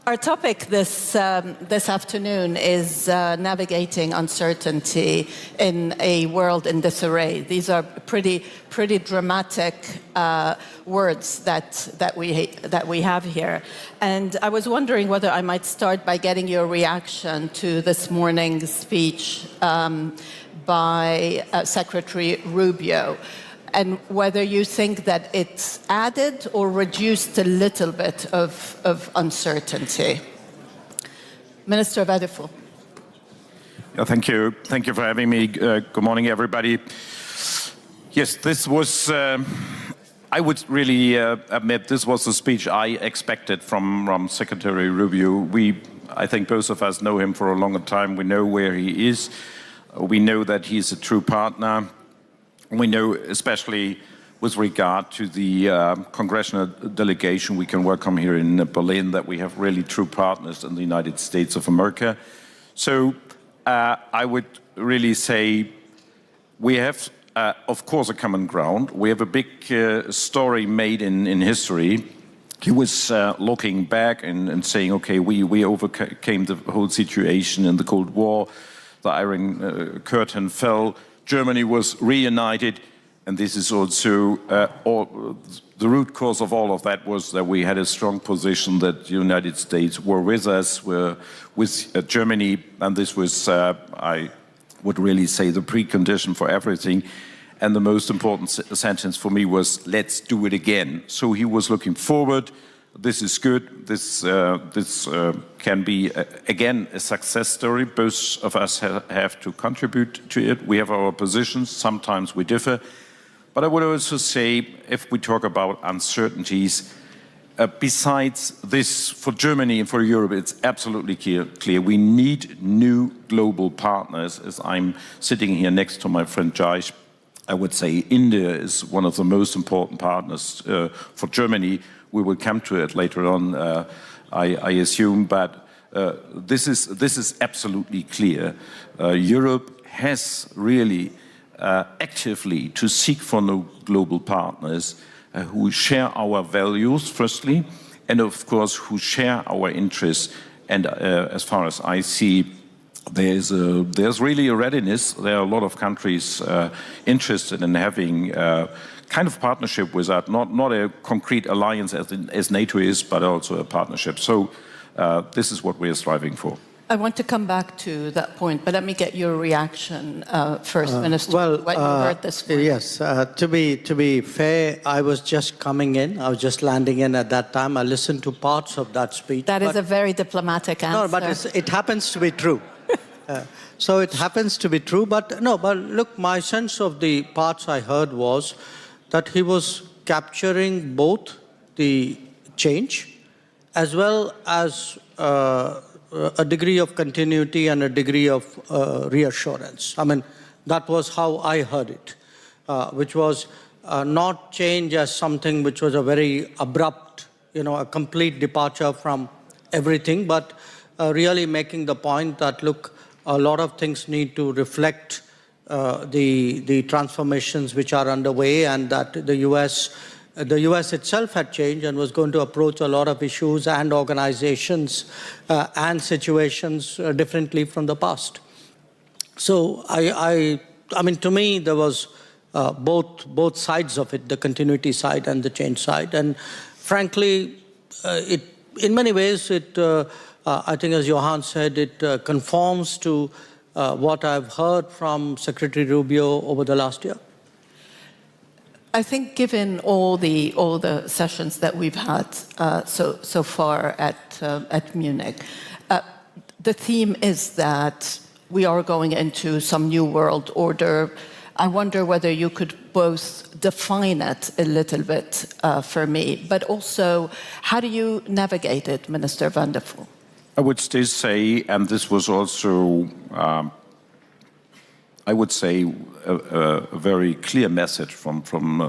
Our topic this afternoon is navigating uncertainty in a world in disarray. These are pretty dramatic words that we have here. And I was wondering whether I might start by getting your reaction to this morning's speech by Secretary Rubio, and whether you think that it's added or reduced a little bit of uncertainty. Minister Wadephul. Yeah, thank you. Thank you for having me. Good morning, everybody. Yes, this was, I would really admit, this was the speech I expected from Secretary Rubio. I think both of us know him for a longer time. We know where he is. We know that he's a true partner. We know, especially with regard to the congressional delegation we can welcome here in Berlin, that we have really true partners in the United States of America. So I would really say we have, of course, a common ground. We have a big story made in history. He was looking back and saying, okay, we overcame the whole situation in the Cold War. The Iron Curtain fell. Germany was reunited, and this is also the root cause of all of that was that we had a strong position that the United States were with us, were with Germany, and this was, I would really say, the precondition for everything. And the most important sentence for me was, let's do it again. So he was looking forward. This is good. This can be, again, a success story. Both of us have to contribute to it. We have our positions. Sometimes we differ. But I would also say, if we talk about uncertainties, besides this, for Germany and for Europe, it's absolutely clear. We need new global partners. As I'm sitting here next to my friend Jaish, I would say India is one of the most important partners for Germany. We will come to it later on, I assume, but this is absolutely clear. Europe has really actively to seek for new global partners who share our values, firstly, and of course who share our interests. And as far as I see, there's really a readiness. There are a lot of countries interested in having kind of partnership with that, not a concrete alliance as NATO is, but also a partnership. So this is what we are striving for. I want to come back to that point, but let me get your reaction first, Minister. Well, what you heard this morning. Yes, to be fair, I was just coming in. I was just landing in at that time. I listened to parts of that speech. That is a very diplomatic answer. No, but it happens to be true. So it happens to be true, but look, my sense of the parts I heard was that he was capturing both the change as well as a degree of continuity and a degree of reassurance. I mean, that was how I heard it, which was not change as something which was a very abrupt, a complete departure from everything, but really making the point that, look, a lot of things need to reflect the transformations which are underway, and that the US itself had changed and was going to approach a lot of issues and organizations and situations differently from the past. So I mean, to me, there was both sides of it, the continuity side and the change side. And frankly, in many ways, I think, as Johann said, it conforms to what I've heard from Secretary Rubio over the last year. I think, given all the sessions that we've had so far at Munich, the theme is that we are going into some new world order. I wonder whether you could both define it a little bit for me, but also, how do you navigate it, Minister Wadephul? I would still say, and this was also, I would say, a very clear message from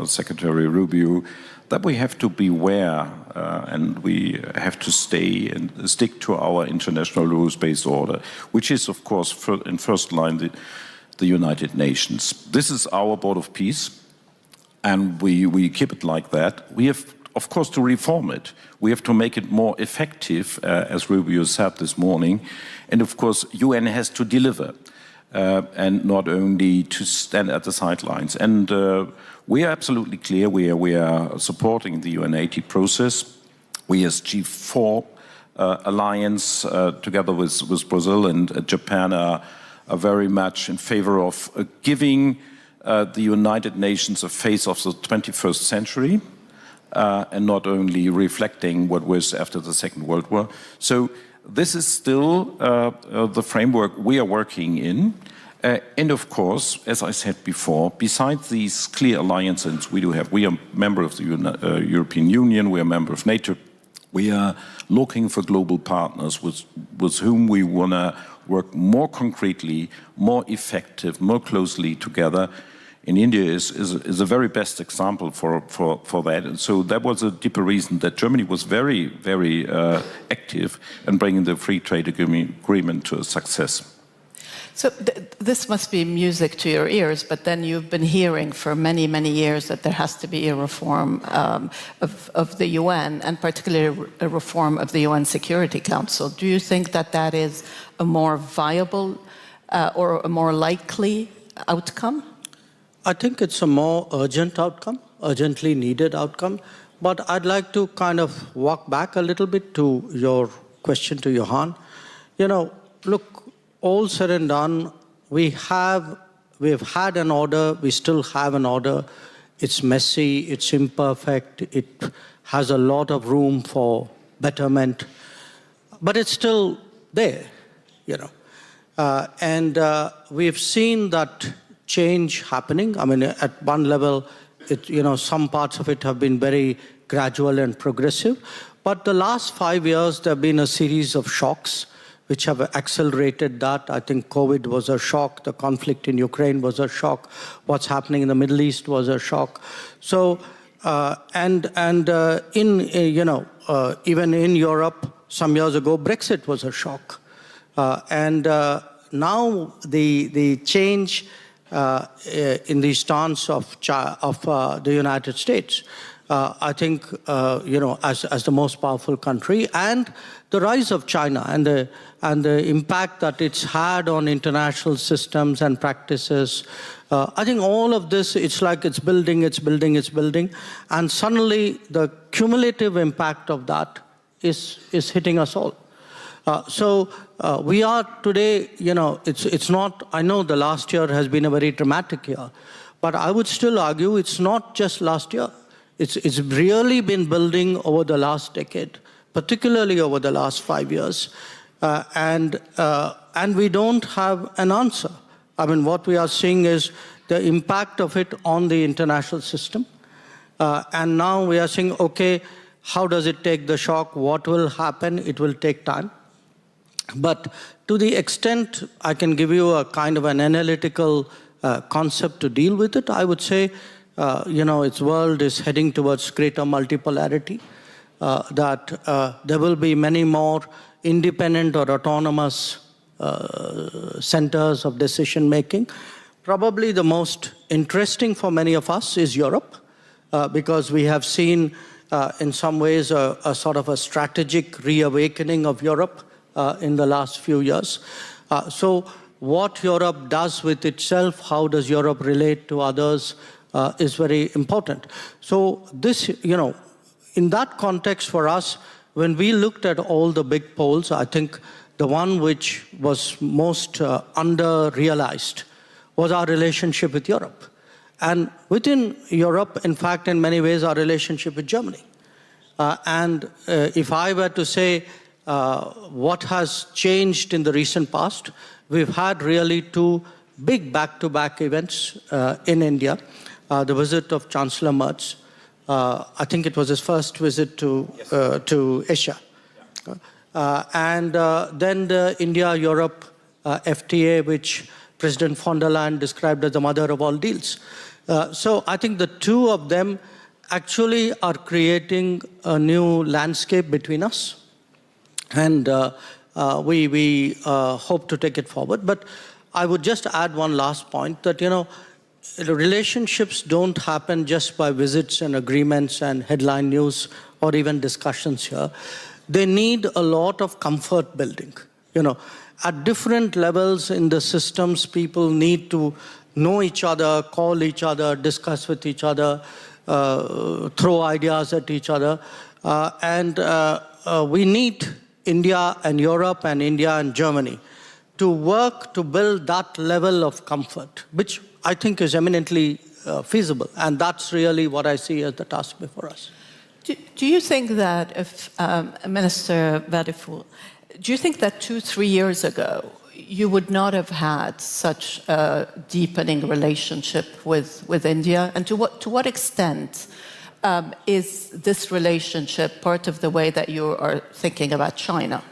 Secretary Rubio, that we have to beware and we have to stay and stick to our international rules-based order, which is, of course, in first line the United Nations. This is our board of peace, and we keep it like that. We have, of course, to reform it. We have to make it more effective, as Rubio said this morning. And of course, UN has to deliver, and not only to stand at the sidelines. And we are absolutely clear, we are supporting the UN80 process. We as G4 alliance, together with Brazil and Japan, are very much in favor of giving the United Nations a face of the 21st century, and not only reflecting what was after the Second World War. So this is still the framework we are working in. And of course, as I said before, besides these clear alliances we do have, we are a member of the European Union, we are a member of NATO, we are looking for global partners with whom we want to work more concretely, more effective, more closely together. And India is a very best example for that. And so that was a deeper reason that Germany was very, very active in bringing the free trade agreement to a success. So this must be music to your ears, but then you've been hearing for many, many years that there has to be a reform of the UN, and particularly a reform of the UN Security Council. Do you think that that is a more viable or a more likely outcome? I think it's a more urgent outcome, urgently needed outcome. But I'd like to kind of walk back a little bit to your question to Johann. You know, look, all said and done, we've had an order, we still have an order. It's messy, it's imperfect, it has a lot of room for betterment, but it's still there, you know. And we've seen that change happening. I mean, at one level, some parts of it have been very gradual and progressive. But the last 5 years, there have been a series of shocks which have accelerated that. I think COVID was a shock. The conflict in Ukraine was a shock. What's happening in the Middle East was a shock. So, even in Europe, some years ago, Brexit was a shock. Now the change in the stance of the United States, I think, as the most powerful country, and the rise of China and the impact that it's had on international systems and practices. I think all of this, it's like it's building, and suddenly the cumulative impact of that is hitting us all. So we are today, it's not, I know the last year has been a very dramatic year, but I would still argue it's not just last year. It's really been building over the last decade, particularly over the last 5 years. And we don't have an answer. I mean, what we are seeing is the impact of it on the international system. And now we are saying, okay, how does it take the shock? What will happen? It will take time. But to the extent I can give you a kind of an analytical concept to deal with it, I would say, its world is heading towards greater multipolarity, that there will be many more independent or autonomous centers of decision-making. Probably the most interesting for many of us is Europe, because we have seen in some ways a sort of a strategic reawakening of Europe in the last few years. So what Europe does with itself, how does Europe relate to others, is very important. So this, in that context for us, when we looked at all the big polls, I think the one which was most under-realized was our relationship with Europe. And within Europe, in fact, in many ways, our relationship with Germany. And if I were to say what has changed in the recent past, we've had really two big back-to-back events in India. The visit of Chancellor Merz. I think it was his first visit to Asia. And then the India-Europe FTA, which President von der Leyen described as the mother of all deals. So I think the two of them actually are creating a new landscape between us. And we hope to take it forward. But I would just add one last point that, relationships don't happen just by visits and agreements and headline news or even discussions here. They need a lot of comfort building. You know, at different levels in the systems, people need to know each other, call each other, discuss with each other, throw ideas at each other. We need India and Europe and India and Germany to work to build that level of comfort, which I think is eminently feasible. And that's really what I see as the task before us. Do you think that if, Minister Wadephul, do you think that 2-3 years ago, you would not have had such a deepening relationship with India? And to what extent is this relationship part of the way that you are thinking about China?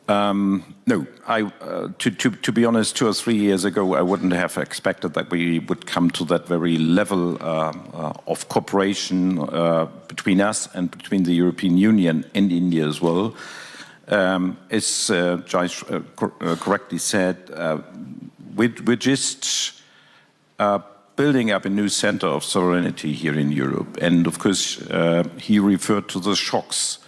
No, to be honest, 2 or 3 years ago, I wouldn't have expected that we would come to that very level of cooperation between us and between the European Union and India as well. As Jais correctly said, we're just building up a new center of sovereignty here in Europe. And of course, he referred to the shocks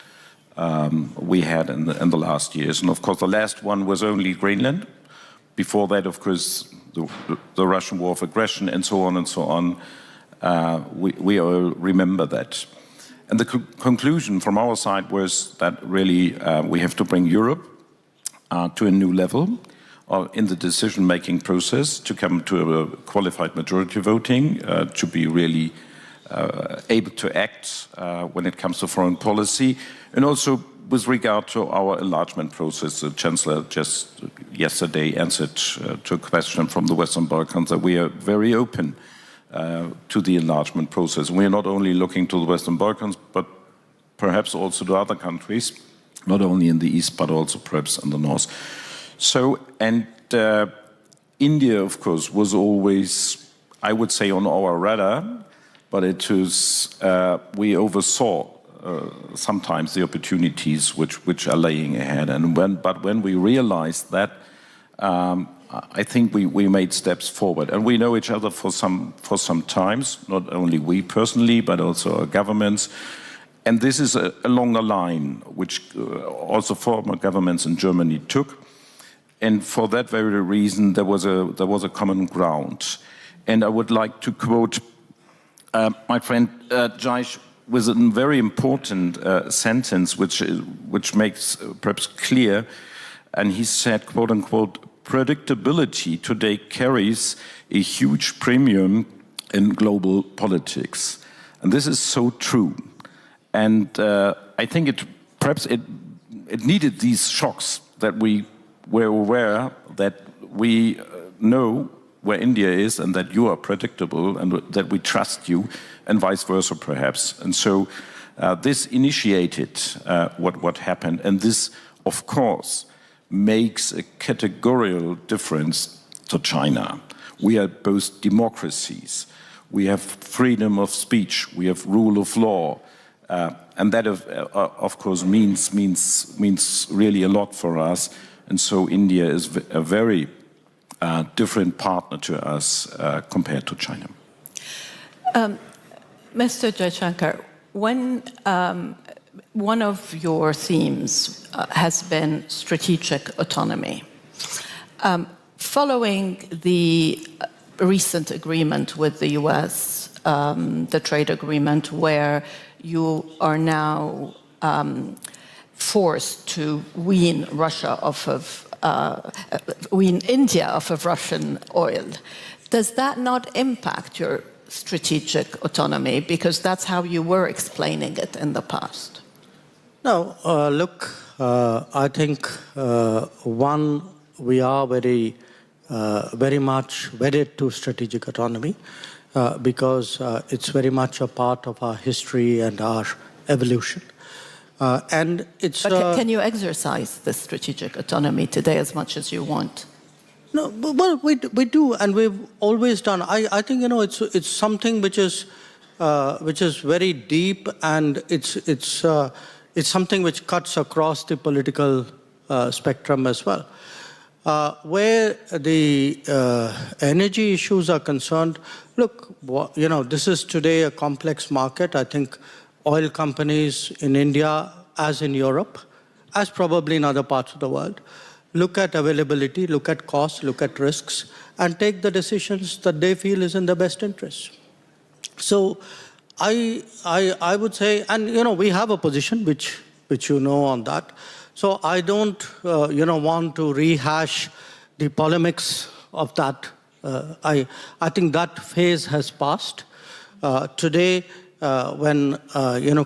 we had in the last years. And of course, the last one was only Greenland. Before that, of course, the Russian war of aggression and so on and so on. We all remember that. And the conclusion from our side was that really we have to bring Europe to a new level in the decision-making process, to come to a qualified majority voting, to be really able to act when it comes to foreign policy, and also with regard to our enlargement process. The Chancellor just yesterday answered to a question from the Western Balkans that we are very open to the enlargement process. We are not only looking to the Western Balkans, but perhaps also to other countries, not only in the East, but also perhaps in the North. So, and India, of course, was always, I would say, on our radar, but it was, we oversaw sometimes the opportunities which are laying ahead. And when we realized that, I think we made steps forward. And we know each other for some times, not only we personally, but also our governments. And this is a longer line, which also former governments in Germany took. And for that very reason, there was a common ground. And I would like to quote my friend Jais with a very important sentence, which makes perhaps clear. And he said, quote unquote, "Predictability today carries a huge premium in global politics." And this is so true. And I think perhaps it needed these shocks that we were aware that we know where India is and that you are predictable and that we trust you, and vice versa perhaps. And so this initiated what happened. And this, of course, makes a categorical difference to China. We are both democracies. We have freedom of speech. We have rule of law. And that, of course, means really a lot for us. And so India is a very different partner to us compared to China. Mr. Jaishankar, when one of your themes has been strategic autonomy. Following the recent agreement with the US, the trade agreement, where you are now forced to wean India off of Russian oil, does that not impact your strategic autonomy? Because that's how you were explaining it in the past. No, look, I think, one, we are very much wedded to strategic autonomy because it's very much a part of our history and our evolution. And it's. But can you exercise this strategic autonomy today as much as you want? No, well, we do, and we've always done. I think, you know, it's something which is very deep, and it's something which cuts across the political spectrum as well. Where the energy issues are concerned, look, this is today a complex market. I think oil companies in India, as in Europe, as probably in other parts of the world, look at availability, look at costs, look at risks, and take the decisions that they feel is in the best interest. So I would say, and we have a position which you know on that. So I don't want to rehash the polemics of that. I think that phase has passed. Today, when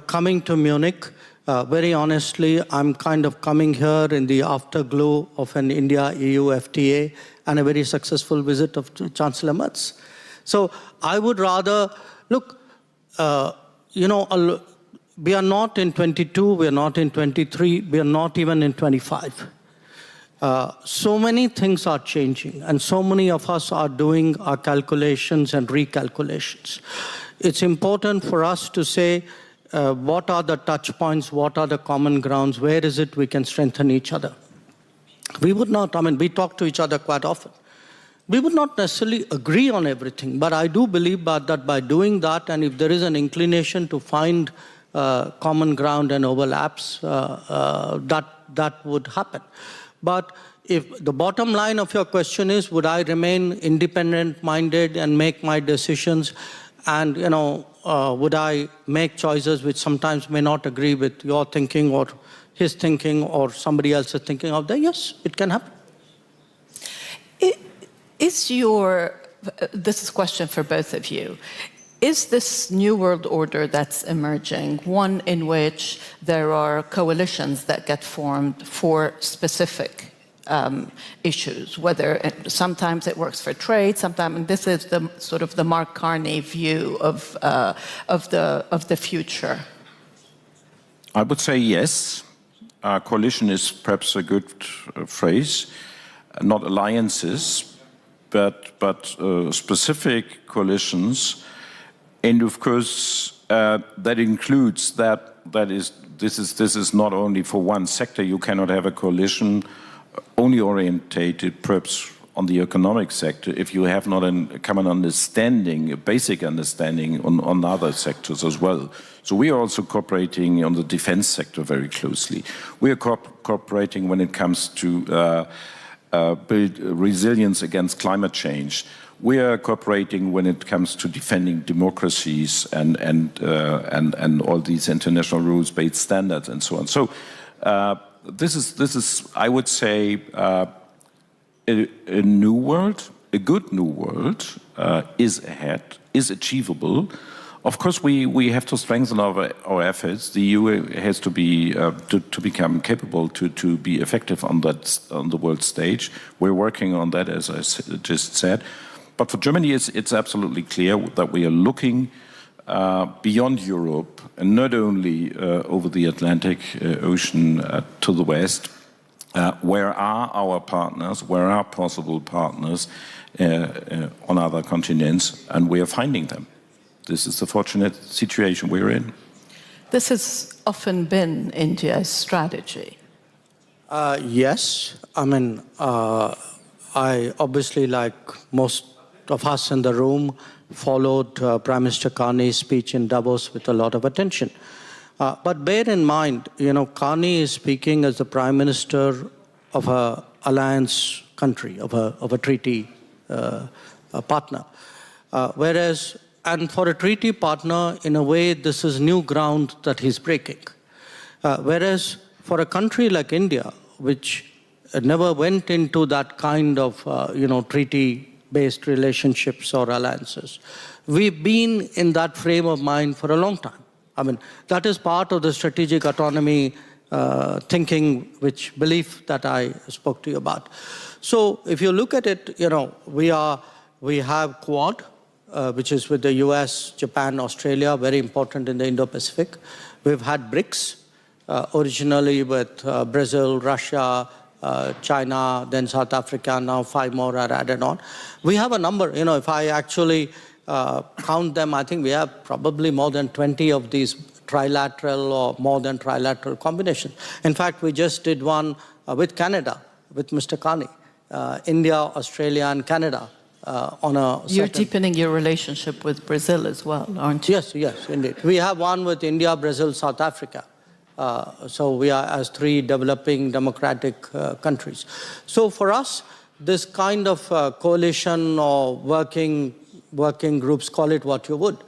coming to Munich, very honestly, I'm kind of coming here in the afterglow of an India-EU FTA and a very successful visit of Chancellor Merz. So I would rather, look, we are not in 22, we are not in 23, we are not even in 25. So many things are changing, and so many of us are doing our calculations and recalculations. It's important for us to say, what are the touch points, what are the common grounds, where is it we can strengthen each other? We would not, we talk to each other quite often. We would not necessarily agree on everything, but I do believe that by doing that, and if there is an inclination to find common ground and overlaps, that would happen. But if the bottom line of your question is, would I remain independent-minded and make my decisions, and would I make choices which sometimes may not agree with your thinking or his thinking or somebody else's thinking out there? Yes, it can happen. This is a question for both of you. Is this new world order that's emerging one in which there are coalitions that get formed for specific issues, whether sometimes it works for trade, sometimes, and this is the sort of the Mark Carney view of the future? I would say yes. Coalition is perhaps a good phrase, not alliances, but specific coalitions. And of course, that includes this is not only for one sector. You cannot have a coalition only orientated perhaps on the economic sector if you have not a common understanding, a basic understanding on other sectors as well. So we are also cooperating on the defense sector very closely. We are cooperating when it comes to build resilience against climate change. We are cooperating when it comes to defending democracies and all these international rules-based standards and so on. So this is, I would say, a new world, a good new world is ahead, is achievable. Of course, we have to strengthen our efforts. The EU has to be to become capable to be effective on the world stage. We're working on that, as I just said. But for Germany, it's absolutely clear that we are looking beyond Europe, and not only over the Atlantic Ocean to the west. Where are our partners? Where are possible partners on other continents? And we are finding them. This is the fortunate situation we're in. This has often been India's strategy. Yes. I obviously, like most of us in the room, followed Prime Minister Carney's speech in Davos with a lot of attention. But bear in mind, Carney is speaking as the Prime Minister of an alliance country, of a treaty partner. And for a treaty partner, in a way, this is new ground that he's breaking. Whereas for a country like India, which never went into that kind of, treaty-based relationships or alliances, we've been in that frame of mind for a long time. That is part of the strategic autonomy thinking, belief that I spoke to you about. So if you look at it, we have Quad, which is with the US, Japan, Australia, very important in the Indo-Pacific. We've had BRICS, originally with Brazil, Russia, China, then South Africa, now 5 more are added on. We have a number, if I actually count them, I think we have probably more than 20 of these trilateral or more than trilateral combinations. In fact, we just did one with Canada, with Mr. Carney. India, Australia, and Canada on a You're certain... deepening your relationship with Brazil as well, aren't you? Yes, yes, indeed. We have one with India, Brazil, South Africa. So we are as three developing democratic countries. So for us, this kind of coalition or working groups, call it what you would,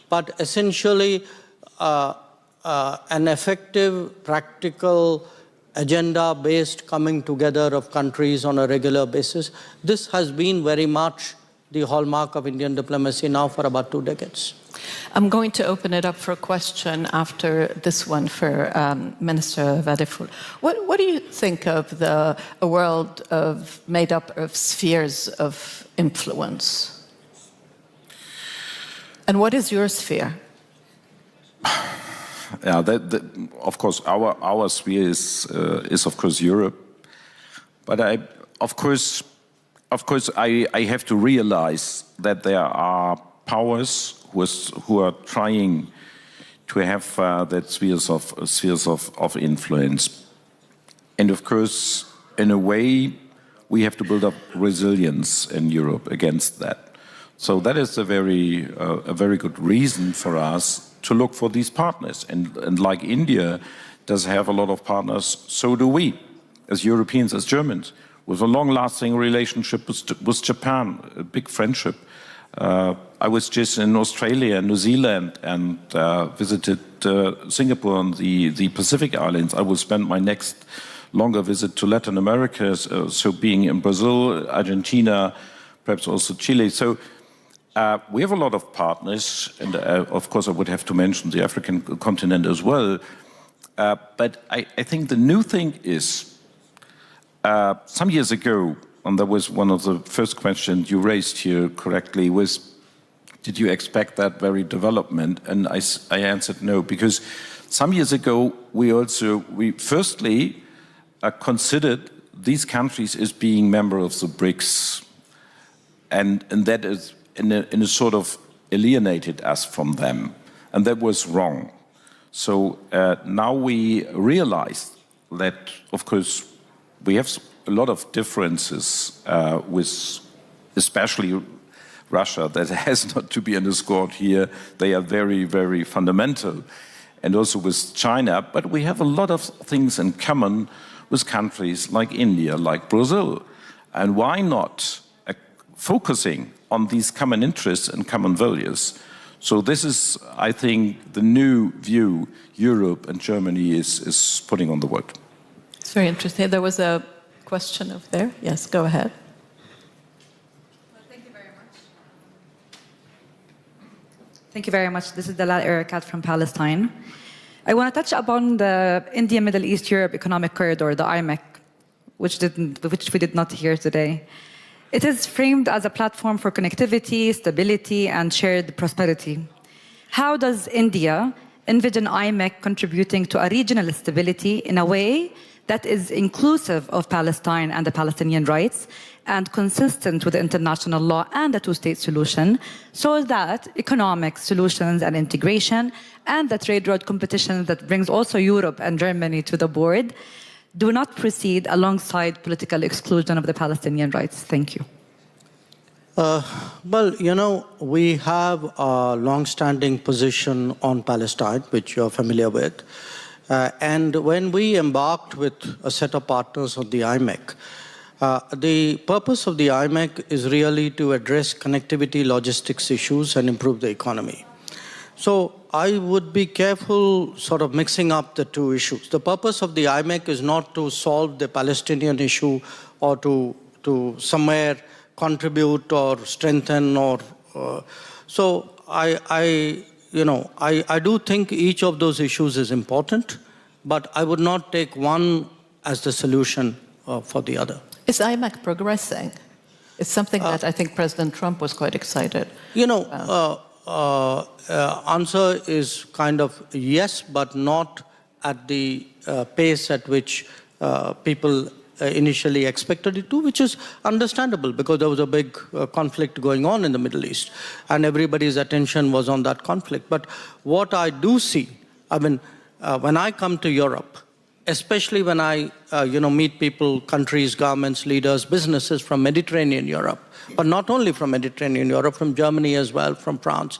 but essentially an effective, practical, agenda-based coming together of countries on a regular basis. This has been very much the hallmark of Indian diplomacy now for about 2 decades. I'm going to open it up for a question after this one for Minister Wadephul. What do you think of a world made up of spheres of influence? And what is your sphere? Yeah, of course, our sphere is of course Europe, but I have to realize that there are powers who are trying to have that spheres of influence, and of course, in a way, we have to build up resilience in Europe against that. So that is a very good reason for us to look for these partners. And like India does have a lot of partners, so do we, as Europeans, as Germans, with a long-lasting relationship with Japan, a big friendship. I was just in Australia and New Zealand and visited Singapore and the Pacific Islands. I will spend my next longer visit to Latin America, so being in Brazil, Argentina, perhaps also Chile. So we have a lot of partners, and of course I would have to mention the African continent as well. But I think the new thing is, some years ago, and that was one of the first questions you raised here correctly, was, did you expect that very development? And I answered no, because some years ago we firstly considered these countries as being members of the BRICS, and that is in a sort of alienated us from them, and that was wrong. So now we realize that, of course, we have a lot of differences with especially Russia. That has not to be underscored here. They are very, very fundamental. And also with China. But we have a lot of things in common with countries like India, like Brazil. And why not focusing on these common interests and common values? So this is, I think, the new view Europe and Germany is putting on the world. It's very interesting. There was a question over there. Yes, go ahead. Well, thank you very much. Thank you very much. This is Dalal Erakat from Palestine. I want to touch upon the India, Middle East, Europe Economic Corridor, the IMEC, which we did not hear today. It is framed as a platform for connectivity, stability, and shared prosperity. How does India envision IMEC contributing to a regional stability in a way that is inclusive of Palestine and the Palestinian rights and consistent with international law and the two-state solution, so that economic solutions and integration and the trade road competition that brings also Europe and Germany to the board do not proceed alongside political exclusion of the Palestinian rights? Thank you. Well, you know, we have a long-standing position on Palestine, which you're familiar with. And when we embarked with a set of partners on the IMEC, the purpose of the IMEC is really to address connectivity, logistics issues, and improve the economy. So I would be careful sort of mixing up the two issues. The purpose of the IMEC is not to solve the Palestinian issue or to somewhere contribute or strengthen or... So I do think each of those issues is important, but I would not take one as the solution for the other. Is IMEC progressing? It's something that I think President Trump was quite excited. Answer is kind of yes, but not at the pace at which people initially expected it to, which is understandable because there was a big conflict going on in the Middle East and everybody's attention was on that conflict. But what I do see, I mean, when I come to Europe, especially when I meet people, countries, governments, leaders, businesses from Mediterranean Europe, but not only from Mediterranean Europe, from Germany as well, from France.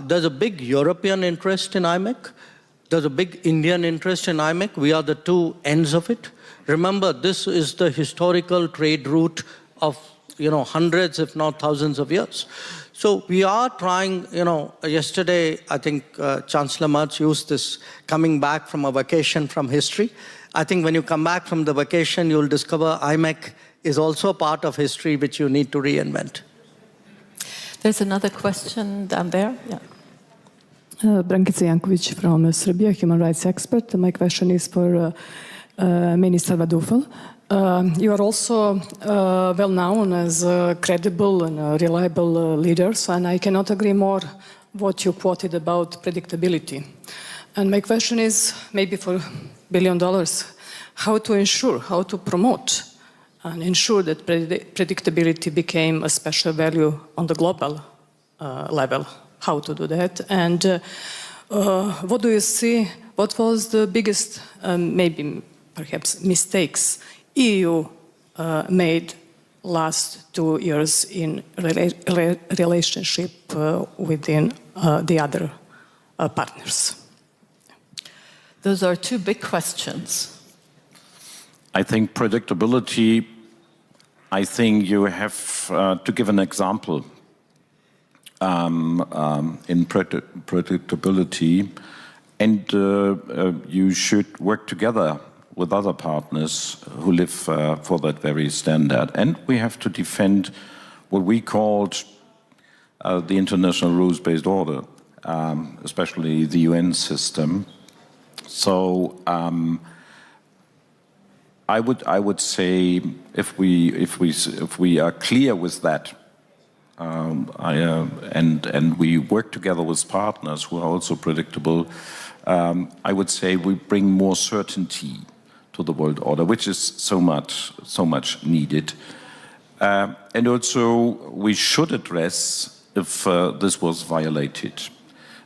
There's a big European interest in IMEC. There's a big Indian interest in IMEC. We are the two ends of it. Remember, this is the historical trade route of hundreds, if not thousands of years. So we are trying, yesterday, I think Chancellor Merz used this coming back from a vacation from history. I think when you come back from the vacation, you'll discover IMEC is also a part of history which you need to reinvent. There's another question down there. Yeah. Brankica Jankovic from Serbia, human rights expert. My question is for Minister Wadephul. You are also well known as credible and reliable leaders, and I cannot agree more what you quoted about predictability. And my question is, maybe for $1 billion, how to ensure, how to promote and ensure that predictability became a special value on the global level? How to do that? And what do you see, what was the biggest, maybe perhaps mistakes EU made last 2 years in relationship within the other partners? Those are two big questions. I think predictability, I think you have to give an example. In predictability, and you should work together with other partners who live for that very standard. And we have to defend what we called the international rules-based order, especially the UN system. So I would say if we are clear with that, and we work together with partners who are also predictable, I would say we bring more certainty to the world order, which is so much needed. And also we should address if this was violated.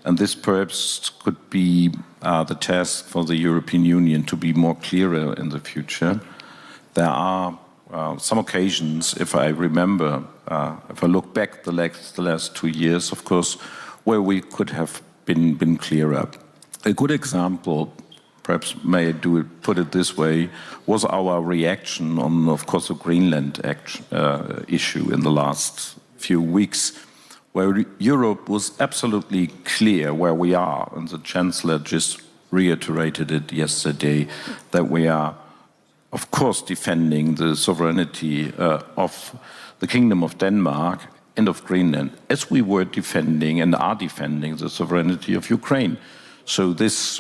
And this perhaps could be the task for the European Union to be more clearer in the future. There are some occasions, if I remember, if I look back the last 2 years, of course, where we could have been clearer. A good example, perhaps put it this way, was our reaction on, of course, the Greenland issue in the last few weeks, where Europe was absolutely clear where we are, and the Chancellor just reiterated it yesterday, that we are, of course, defending the sovereignty of the Kingdom of Denmark and of Greenland, as we were defending and are defending the sovereignty of Ukraine. So this,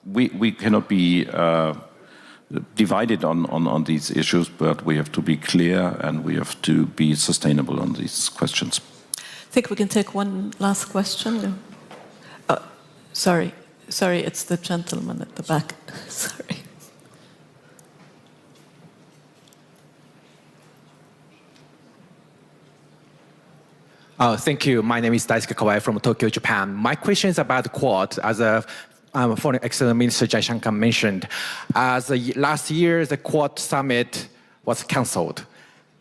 we cannot be divided on these issues, but we have to be clear and we have to be sustainable on these questions. I think we can take one last question. Oh, sorry, it's the gentleman at the back. Sorry. Thank you. My name is Daisuke Kawai from Tokyo, Japan. My question is about the Quad. As Foreign Excellence Minister Jaishankar mentioned, last year the Quad summit was cancelled,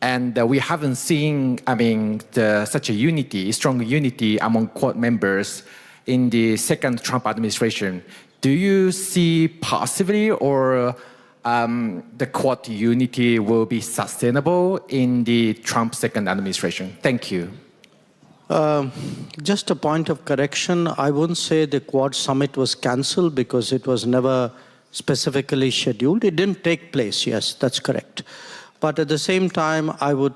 and we haven't seen, such a strong unity among Quad members in the second Trump administration. Do you see possibly, or the Quad unity will be sustainable in the Trump second administration? Thank you. Just a point of correction, I wouldn't say the Quad summit was cancelled because it was never specifically scheduled. It didn't take place, yes, that's correct. But at the same time, I would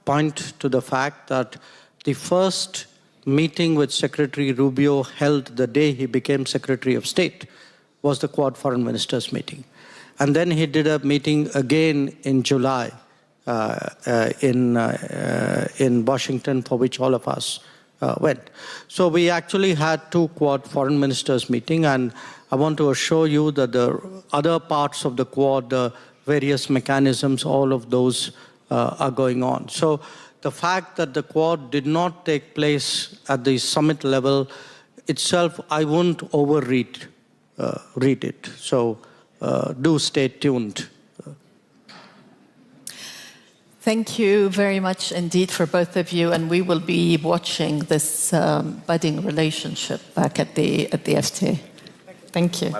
point to the fact that the first meeting which Secretary Rubio held the day he became Secretary of State was the Quad Foreign Ministers meeting. And then he did a meeting again in July in Washington, for which all of us went. So we actually had 2 Quad Foreign Ministers meeting, and I want to assure you that the other parts of the Quad, the various mechanisms, all of those are going on. So the fact that the Quad did not take place at the summit level itself, I won't overread it. So do stay tuned. Thank you very much indeed for both of you, and we will be watching this budding relationship back at the FTA. Thank you.